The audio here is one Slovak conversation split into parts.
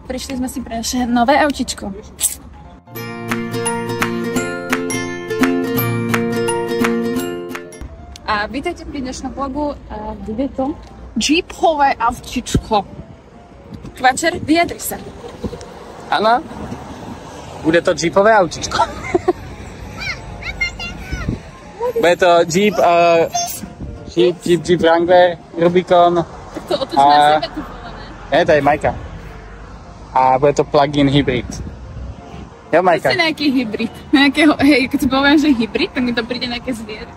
Prišli sme si pre naše nové autičko. A vítajte pri dnešnom vlogu. Bude to jeepové autičko. Kvačer, vyjadri sa. Áno, bude to jeepové autičko. Bude to Jeep, Jeep Wrangler, Rubicon. To otoč na sebe tu volené. Nie, to je Majka. A bude to plug-in hybrid. Jo, Majka? To je nejaký hybrid. Hej, keď si poviem, že hybrid, tak mi to príde nejaké zviera.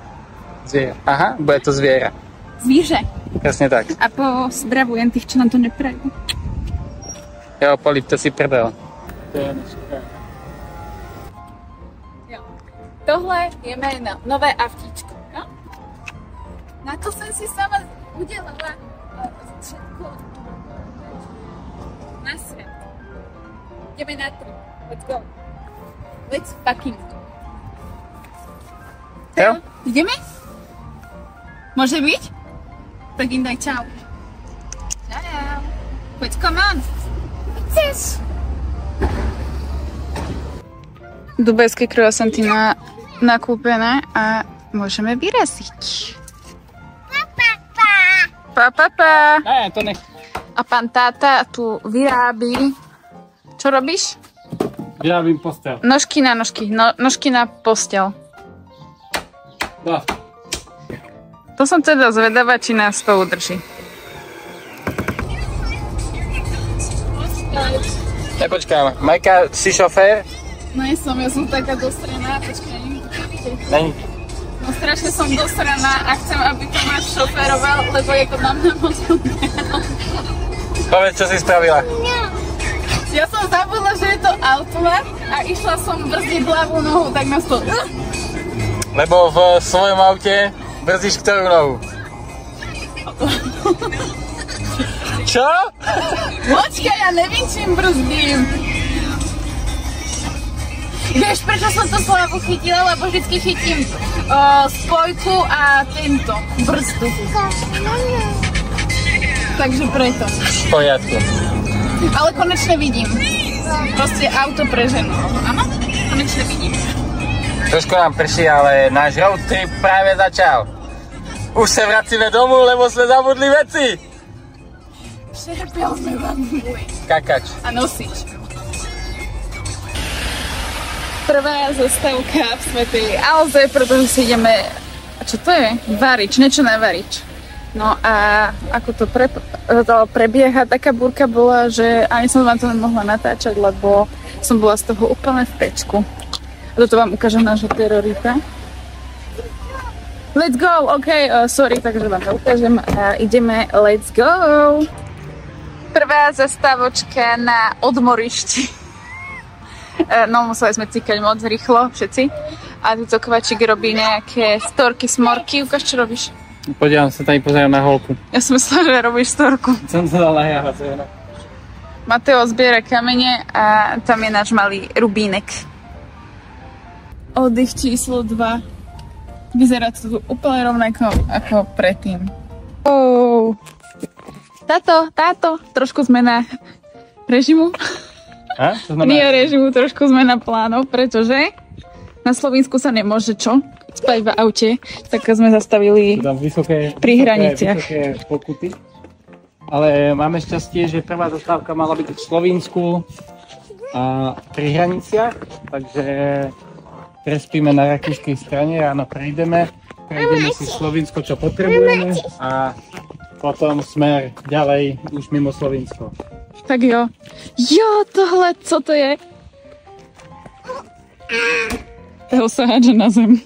Zviera. Aha, bude to zviera. Zvíře. Presne tak. A pozdravujem tých, čo nám to neprajú. Jo, Polip, to si prdel. To je Jo. Tohle je moje nové avtíčko. No? Na to som si sama udelala všetko na svet. Ideme na 3. Let's go. Let's fucking go. Jo? Ideme? Môže byť? Tak im daj čau. Čau. Poď, come on. Chceš? Dubajské croissanty nakúpené a môžeme vyraziť. Pa. Ne, to nech. A pán táta tu vyrábi. Čo robíš? Vyrábim postel. Nožky na nožky. Nožky na postel. No. To som teda zvedavá, či nás to udrží. Nepočkám. Majka, si šofér? No ja som taká dostrená. Počkaj, Není. no strašne som dostrená a chcem, aby to máš šoféroval, lebo je to na mňa moc. Povedz, čo si spravila. Ja som zabudla, že je to automat a išla som brzdiť ľavú nohu, tak nás to... Lebo v svojom aute brzdíš ktorú nohu? Čo? Počkaj, ja neviem, čím brzdím. Vieš, prečo som to slavu chytila? Lebo vždycky chytím spojku a tento brzdu. Takže preto. V poriadku. Ale konečne vidím. Proste auto pre ženu. Áno? Konečne vidím. Trošku nám prší, ale náš road trip práve začal. Už sa vracíme domov, lebo sme zabudli veci. Šerpel sme zabudli. Kakač. A nosič. Prvá zastávka v Svätej Alze, pretože si ideme... Čo to je? Varič, niečo na varič. No a ako to prebieha, taká búrka bola, že ani som vám to nemohla natáčať, lebo som bola z toho úplne v pečku. A toto vám ukážem nášho terorita. Let's go! OK, sorry, takže vám to ukážem. Ideme, let's go! Prvá zastávočka na odmorišti. No, museli sme cikať moc rýchlo, všetci. A tuto Kvačík robí nejaké storky, smorky. Ukáž, čo robíš? Podívam sa tady, pozerám na holku. Ja som myslela, že robíš storku. Som sa dal najahať. Mateo zbiera kamene a tam je náš malý rubínek. Oddych číslo 2. Vyzerá to tu úplne rovnako ako predtým. Táto, trošku zmena režimu. Nie režimu, trošku zmena plánov, pretože na Slovensku sa nemôže čo? Spať v aute, tak sme zastavili pri hraniciach. Vysoké pokuty. Ale máme šťastie, že prvá zastávka mala byť v Slovensku a pri hraniciach, takže prespíme na rakúskej strane, ráno prejdeme si Slovinsko, čo potrebujeme a potom smer ďalej už mimo Slovinsko. Tak jo. Jo, tohle, co to je? Toho sa hádže na zem.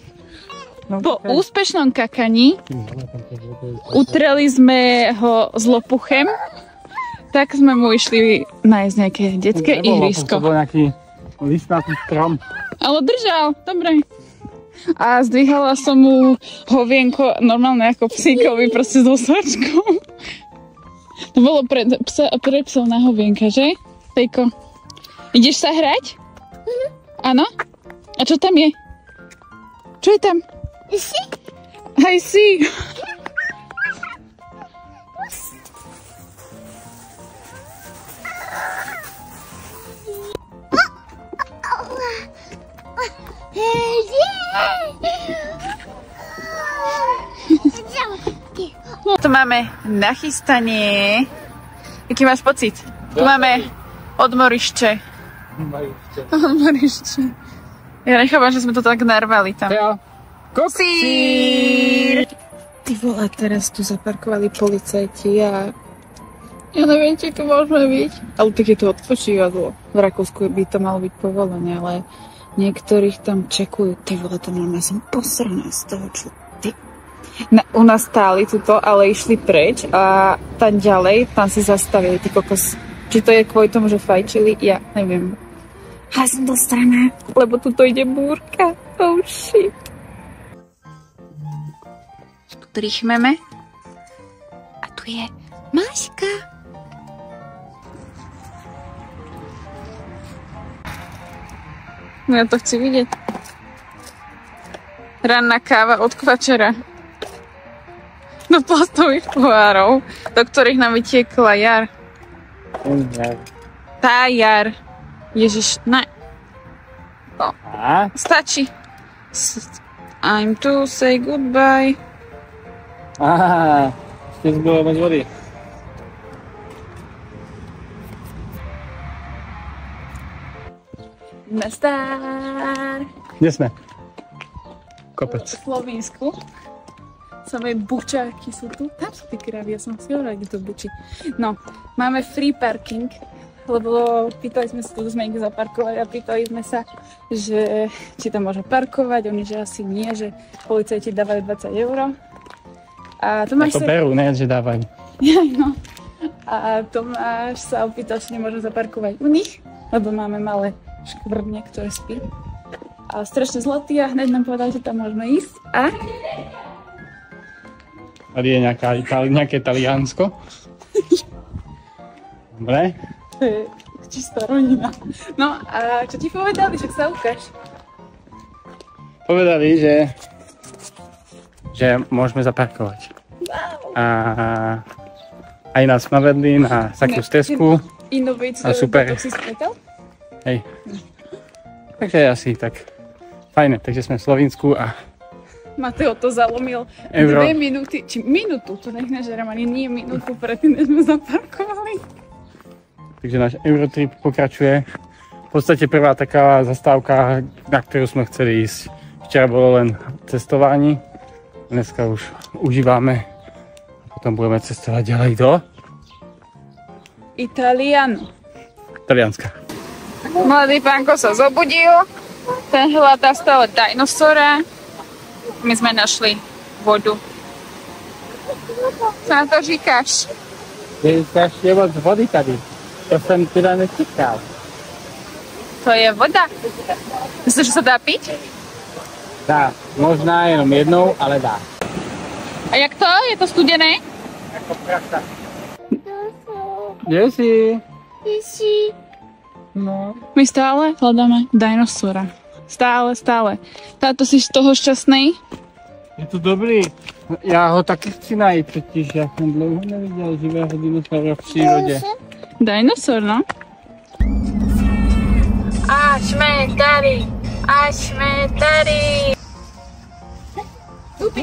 Po úspešnom kakaní utreli sme ho s lopuchem, tak sme mu išli nájsť nejaké detské ihrisko. To bol nejaký listnatý strom. Ale držal, dobre. A zdvihala som mu hovienko normálne ako psíkovi, proste s osačkou. To bolo pre psov na hovienka, že? Tejko, ideš sa hrať? Áno? A čo tam je? Čo je tam? I see. Tu máme nachystanie. Aký máš pocit? Tu máme odmorišče. Odmorišče. Ja nechápam, že sme to tak narvali tam. Koksír! Ty vole, teraz tu zaparkovali policajti a ja neviem, či tu môžeme byť. Ale tak je to odpočívadlo. V Rakúsku by to malo byť povolené, ale niektorých tam čekujú. Ty vole, to normálne som posraná z toho, čo ty. U nás stáli tuto, ale išli preč a tam ďalej, tam si zastavili, ty kokos. Či to je kvôli tomu, že fajčili, ja neviem. Ale som dostraná, lebo tuto ide búrka. Oh shit. Tu trichmeme. A tu je Maška. No ja to chci vidieť. Ranná káva od kvačera. Do plastových pohárov, do ktorých nám vytiekla jar. Tá jar. Ježiš, ne. No. Stačí. I'm to say goodbye. Aha, ešte zbylo moc vody. Mestár. Kde sme? Kopec. V Slovinsku. Samé bučáky sú tu. Tam sú tí kravy, ja som si hovorila, kde to bučí. No, máme free parking, lebo pýtali sme sa, tu sme niekde zaparkovali a pýtali sme sa, že či tam môže parkovať, oni že asi nie, že policajti dávajú 20 €. A Tomáš ako berú, ne, že dávajú. No. A Tomáš sa opýtal, či nemôže zaparkovať u nich, lebo máme malé škvrne, ktoré spí. A strašne zlatý a hneď nám povedal, že tam môžeme ísť a... Tady je nejaké Taliansko. Dobre. To je čistá rodina. No a čo ti povedali, že sa ukáž? Povedali, že môžeme zaparkovať. Wow. A aj nás navedli na takú stezku. A super. Si stretol? Hej. Takže asi tak fajné. Takže sme v Slovinsku a Mateo to zalomil 2 minúty, či minútu, to nech nežerám, ani nie minútu predtým, než sme zaparkovali. Takže náš Eurotrip pokračuje. V podstate prvá taká zastávka, na ktorú sme chceli ísť. Včera bolo len cestovanie. Dneska už užívame. A potom budeme cestovať ďalej do Talianska. Mladý pánko sa zobudil. Ten hľadá stále dinosaura. My sme našli vodu. Co na to říkáš? Je strašne moc vody tady. To som teda nečekal. To je voda. Myslíš, že sa dá piť? Dá. Možná jenom jednou, ale dá. A jak to? Je to studené? Ako pravda. Kde si? No. My stále hľadáme dinosaura. Stále. Táto si z toho šťastný? Je to dobrý. Ja ho taky chci najít, totiž ja som dlouho nevidel živého dinosaura v přírode. Dinosaur, no? A sme tady. Dupi.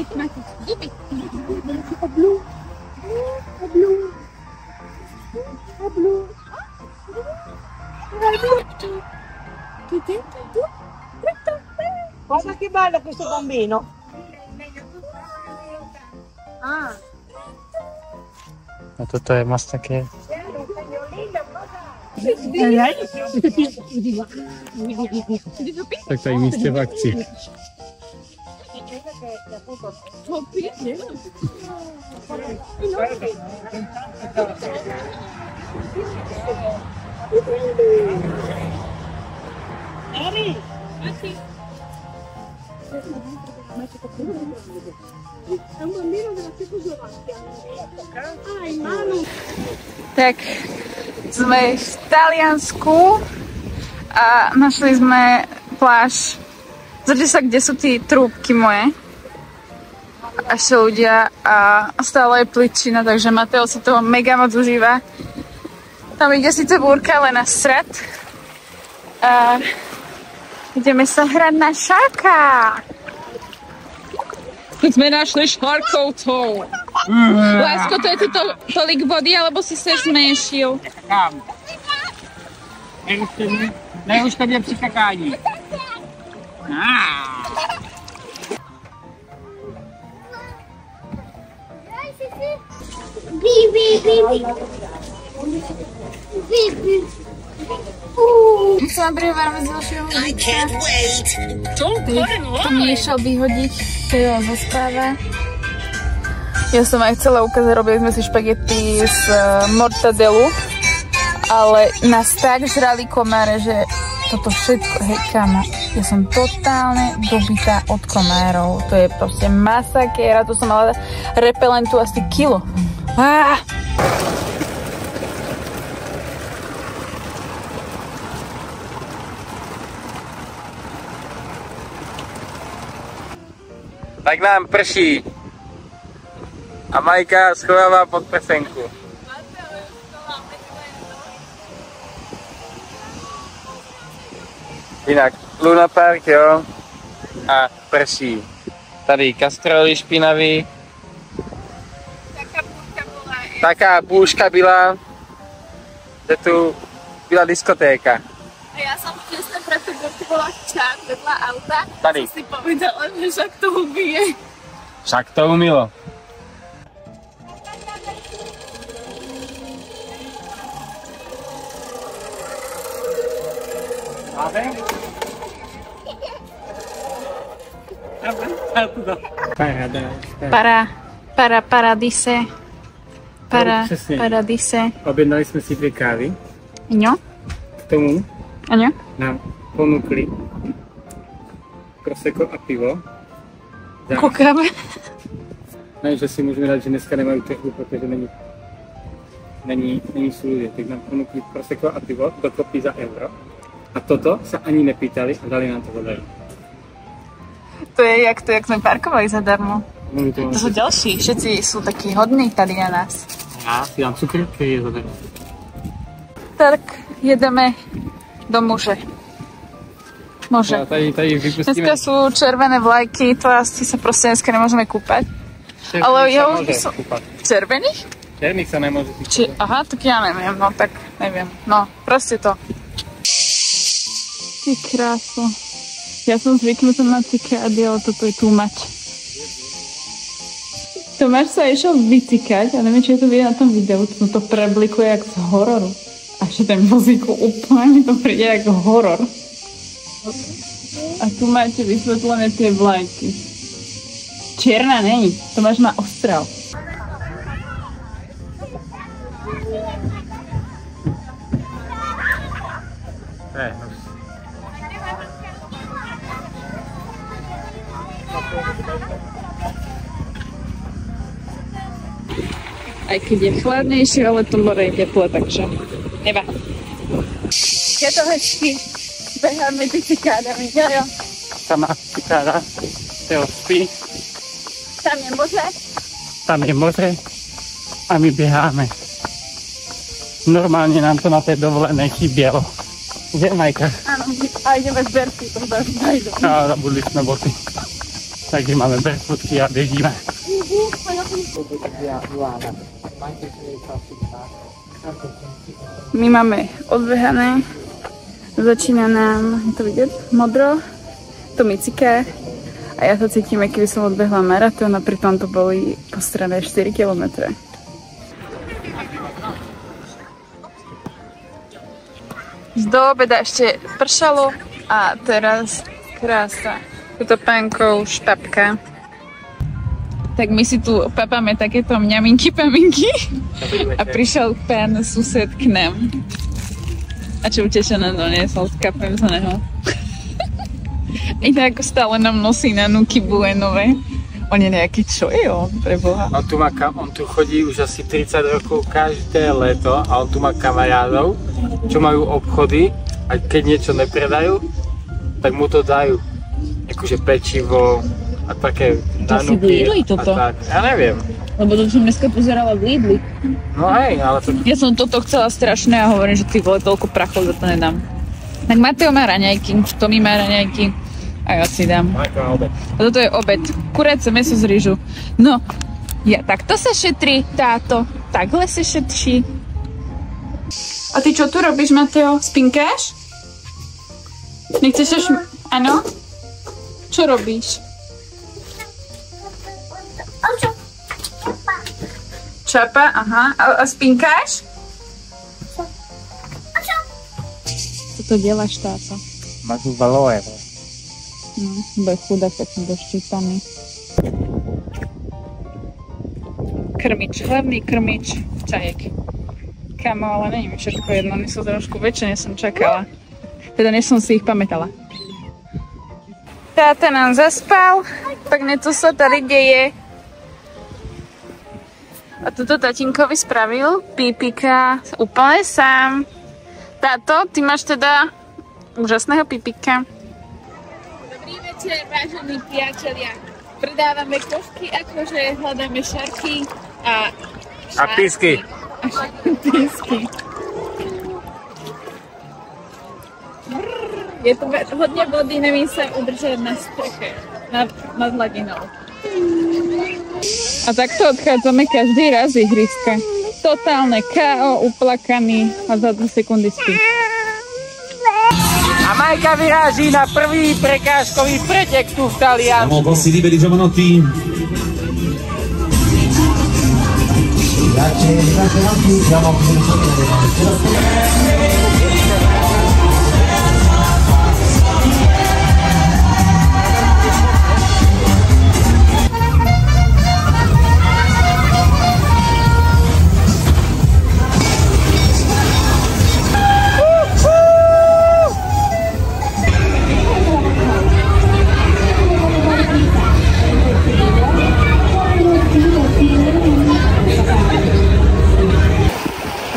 Guarda che bello questo bambino. A toto je mas také... Tak tady místě v akci. Tak sme v Taliansku a našli sme pláž. Zrite sa, kde sú tí trúbky moje. A ešte ľudia a stále je pličina, takže Mateo si toho mega moc užíva. Tam ide síce búrka, ale na stred. A ideme sa hrať na šáka. Tu sme našli švarkovcov. Lásko, to je tu tolik vody, alebo si sa zmenšil? Kam? Nerušte mě při kakání. Musela brievar z vašeho ulička. To mi išiel vyhodiť, to je zo správa. Ja som aj chcela ukázať, robili sme si špagety z mortadelu, ale nás tak žrali komáre, že toto všetko, hej kámo, ja som totálne dobitá od komárov. To je proste masakéra, to som mala repelentu asi kilo. Tak nám prší. A Majka schovává pod prsenku. Jinak Luna Park, jo. A prší. Tady kastroli špinavý. Taká bůžka byla, že tu byla diskotéka. A ja som presne pre tú burku bola čas vedľa auta. Tady. Som si povedala, že však to ubije. Však to umilo. Paradise. Paradise. Objednali jsme si 2 kávy. Aňo? K tomu Aňo? nám ponúkli prosecco a pivo. Kúkame. Ne, že si můžeme dát, že dneska nemají trhu, protože není služie. Tak nám ponúkli prosecco a pivo dokopy za euro. A toto sa ani nepýtali a dali nám to zadarmo. To je jak sme parkovali zadarmo. To sú ďalší, všetci sú takí hodní tady na nás. Ja si dám cukr, ktorý je zadarmo. Tak jedeme do muže. Môže. Tady vypustíme. Dneska sú červené vlajky, to asi sa proste dneska nemôžeme kúpať. Červených ale ja sa už môže som... kúpať. Červených? Červených sa nemôže kúpať. Aha, tak ja neviem, no tak neviem. No, proste to. Ty krásu. Ja som zvyknutá na cikády, ale toto je too much. Tomáš sa išiel vycikať, a neviem, či je to vidieť na tom videu, to preblikuje jak z hororu. A že ten vozík úplne mi to príde jak horor. A tu máte vysvetlené tie vlajky. Čierna není, Tomáš má ostrel. Aj keď je chladnejšie, ale to more je teplé, takže neba. Je to hezky. Beháme bicykádami, jo. Sama cikáda se odspí. Tam je moře. Tam je moře a my běháme. Normálně nám to na té dovolené chybělo. Že, Majka? Áno, a ideme z berky, to zajdu. No, zabudli jsme boty. Takže máme berfotky a běžíme. My máme odbehané. Začína nám, je to vidieť, modro, to mi ciká a ja sa cítim, keby som odbehla maratón a pritom to boli postradé 4 km. Do obeda ešte pršalo a teraz krása. Tuto pánkou štabka. Tak my si tu papáme takéto mňaminky, paminky a prišiel pán sused k nám. A čo utešené doniesol, skapem sa neho. Inak stále nám nosí na nuky bulenové. On je nejaký, čo je on, preboha? On tu chodí už asi 30 rokov každé leto a on tu má kamarádov, čo majú obchody a keď niečo nepredajú, tak mu to dajú. Akože pečivo a také nanuky a tak. Ja neviem. Lebo to som dneska pozerala v Lidli. No hej, ale to... Ja som toto chcela strašne a hovorím, že ty vole, toľko prachov za to nedám. Tak Mateo má raňajky, Tomi má raňajky A ja si dám. Majka na obed. A toto je obed. Kurece mäso z ryžu. No, ja takto sa šetrí, táto. Takhle sa šetří. A ty čo tu robíš, Mateo? Spinkáš? Nechceš až... Áno? Čo robíš? Čapa, aha. A spinkáš? Co to děláš, táto? Máš valové. No, bude chudák, tak som doščítaný. Krmič, hlavný krmič, čajek. Kamo, ale není mi všetko jedno, oni sú trošku väčšie, než som čakala. Teda než som si ich pamätala. Táta nám zaspal, tak něco sa tady deje. A toto tatínkovi spravil pípika úplne sám. Táto, ty máš teda úžasného pípika. Dobrý večer, vážení priatelia. Predávame košky, akože hľadáme šarky a písky. Písky. Je tu hodně vody, nevím se udržet na střeche, nad hladinou. A takto odchádzame každý raz z ihriska. Totálne KO, uplakaný a za 2 sekundy spí. A Majka vyráží na prvý prekážkový pretek tu v Taliansku. Siamo posti liberi giovanotti.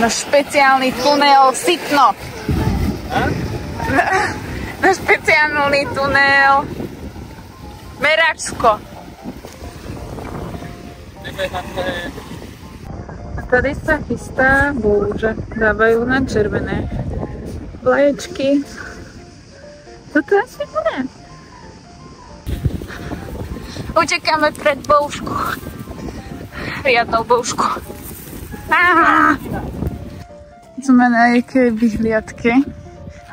Na špeciálny tunel Sitno. Na špeciálny tunel Meračsko. A tady sa chystá bouře. Dávajú na červené vlaječky. Toto asi bude. Utekáme pred boušku. Riadnou boušku. Sme na jakej vyhliadke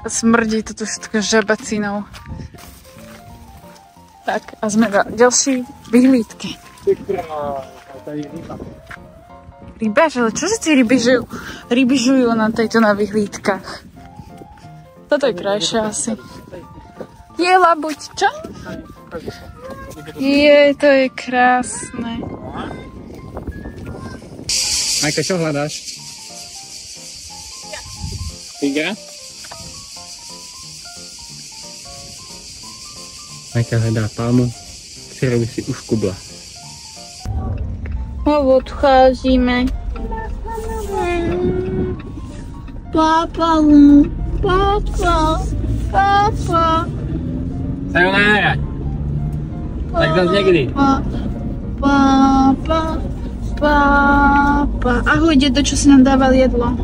a smrdí to tu všetko žabacinou. Tak a sme na ďalšej vyhliadke. Rybáš, ale čože tí ryby žijú? Ryby žijú na tejto na vyhlídkach. Toto je krajšie asi. Je labuť, čo? Je, to je krásne. Majka, čo hľadáš? Tigra? Majka hľadá palmu, ktorú by si uškubla. A odcházíme. Papa, papa, papa. Sayonara. Tak zase niekedy. Papa, papa. Ahoj, dedo, čo si nám dával jedlo?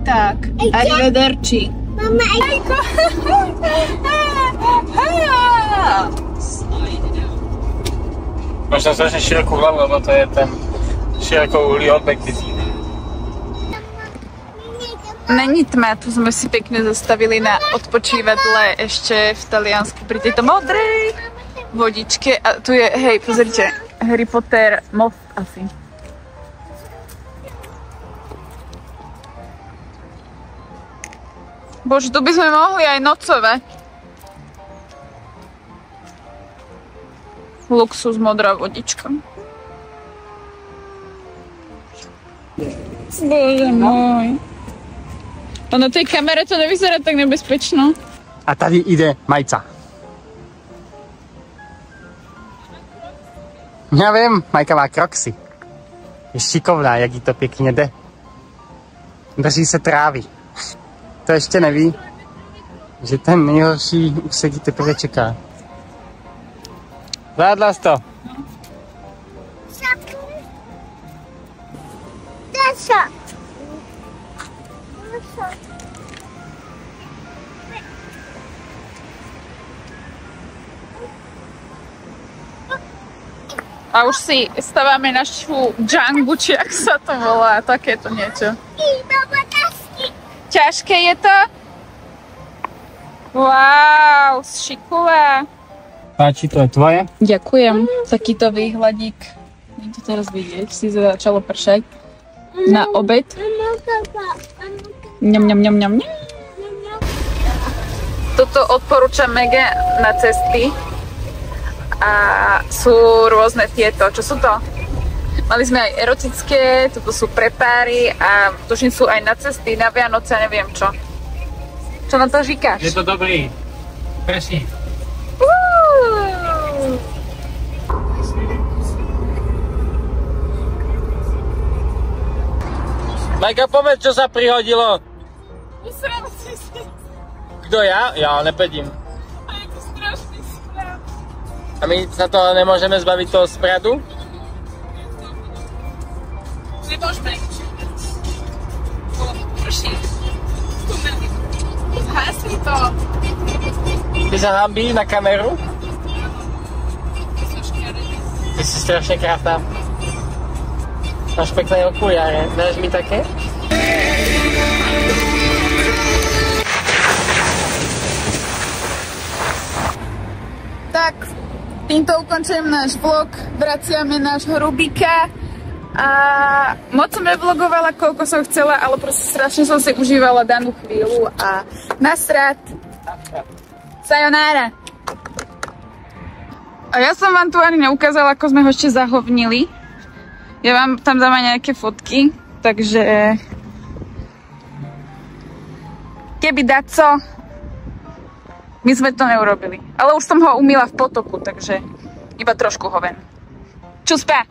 Tak. Arrivederci. Mama, Máš tam strašne širokú hlavu, lebo to je ten širokouhlý objektív. Není tma, tu sme si pekne zastavili na odpočívadle ešte v Taliansku pri tejto modrej vodičke. A tu je, hej, pozrite, Harry Potter most asi. Bože, tu by sme mohli aj nocovať. Luxus, modrá vodička. Bože môj. A na tej kamere to nevyzerá tak nebezpečno. A tady ide Majca. Ja viem, Majka má kroksy. Je šikovná, jak jí to pěkně jde. Drží se trávy. To ještě neví, že ten nejhorší úsek jí teprve čeká. Zvládla jsi to. A už si stávame našu džangu, či ak sa to volá, takéto niečo. Ťažké je to? Wow, šikové. Páči, to je tvoje? Ďakujem. Takýto výhľadík. Nie to teraz vidieť, si začalo pršať. Na obed. Ňam, ňam, ňam, ňam. Toto odporúčam mega na cesty. A sú rôzne tieto, čo sú to? Mali sme aj erotické, toto sú pre páry a tuším sú aj na cesty, na Vianoce, neviem čo. Čo na to říkáš? Je to dobrý. Prší. Majka, povedz, čo sa prihodilo. Usrala si si. Kto ja? Ja nepedím. A je to strašný smrad. A my sa toho nemôžeme zbaviť toho smradu? Nemôžeme. Prší. Zhasni to. Ty sa hambí na kameru? Ty si strašne krásna. Máš pekné okuliare. Dáš mi také? Tak, týmto ukončujem náš vlog, vraciame nášho Rubika a moc som nevlogovala, koľko som chcela, ale proste strašne som si užívala danú chvíľu a nasrat. Sayonara. A ja som vám tu ani neukázala, ako sme ho ešte zahovnili. Ja vám tam dám aj nejaké fotky, takže keby daco, my sme to neurobili. Ale už som ho umýla v potoku, takže iba trošku hoven. Čuspa!